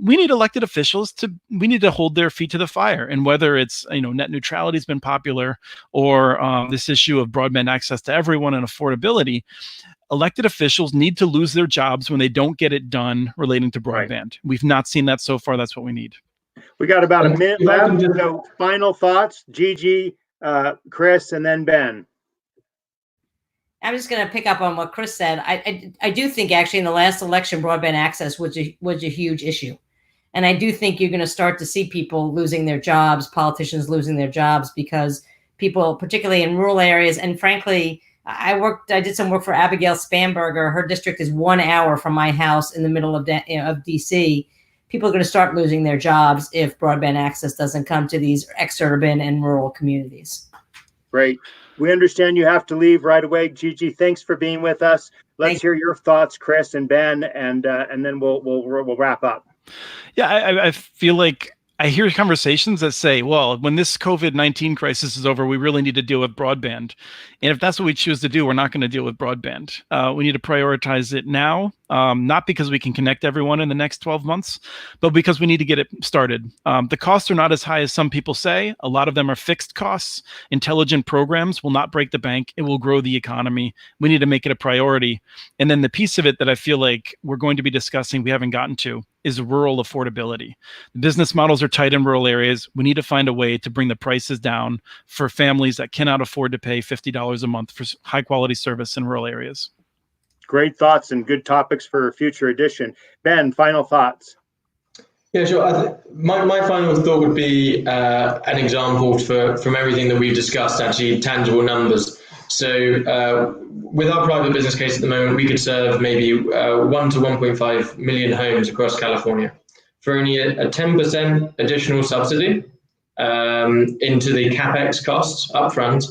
We need elected officials we need to hold their feet to the fire. And whether it's, net neutrality has been popular, or this issue of broadband access to everyone and affordability, elected officials need to lose their jobs when they don't get it done relating to broadband. Right. We've not seen that so far. That's what we need. We got about a minute left. So final thoughts, Gigi, Chris, and then Ben. I'm just going to pick up on what Chris said. I do think actually in the last election, broadband access was a huge issue. And I do think you're going to start to see people losing their jobs, politicians losing their jobs, because people, particularly in rural areas. And frankly, I did some work for Abigail Spamberger. Her district is 1 hour from my house in the middle of DC. People are going to start losing their jobs if broadband access doesn't come to these exurban and rural communities. Great. We understand you have to leave right away. Gigi, thanks for being with us. Let's hear your thoughts, Chris and Ben, and then we'll wrap up. Yeah, I feel like I hear conversations that say, well, when this COVID-19 crisis is over, we really need to deal with broadband. And if that's what we choose to do, we're not going to deal with broadband. We need to prioritize it now, not because we can connect everyone in the next 12 months, but because we need to get it started. The costs are not as high as some people say. A lot of them are fixed costs. Intelligent programs will not break the bank. It will grow the economy. We need to make it a priority. And then the piece of it that I feel like we're going to be discussing, we haven't gotten to, is rural affordability. The business models are tight in rural areas. We need to find a way to bring the prices down for families that cannot afford to pay $50 a month for high quality service in rural areas. Great thoughts and good topics for a future edition. Ben, final thoughts. Yeah, sure. My final thought would be an example from everything that we've discussed, actually tangible numbers. So with our private business case at the moment, we could serve maybe 1 to 1.5 million homes across California for only a 10% additional subsidy into the CapEx costs upfront.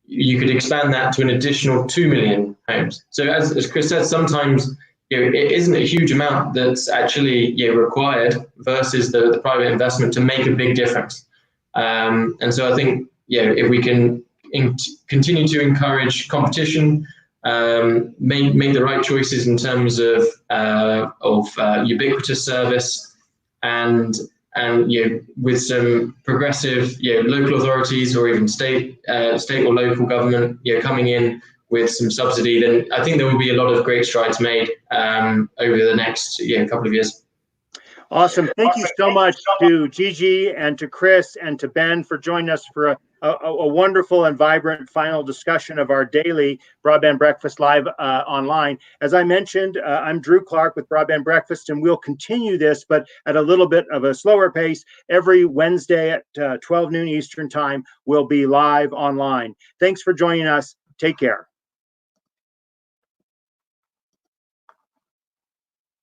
You could expand that to an additional 2 million homes. So as Chris said, sometimes it isn't a huge amount that's actually required versus the private investment to make a big difference. And so I think if we can continue to encourage competition, make the right choices in terms of ubiquitous service, and with some progressive local authorities or even state or local government coming in with some subsidy, then I think there will be a lot of great strides made over the next couple of years. Awesome. Thank you so much to Gigi and to Chris and to Ben for joining us for a wonderful and vibrant final discussion of our daily Broadband Breakfast Live online. As I mentioned, I'm Drew Clark with Broadband Breakfast, and we'll continue this, but at a little bit of a slower pace. Every Wednesday at 12 noon Eastern Time, we'll be live online. Thanks for joining us. Take care.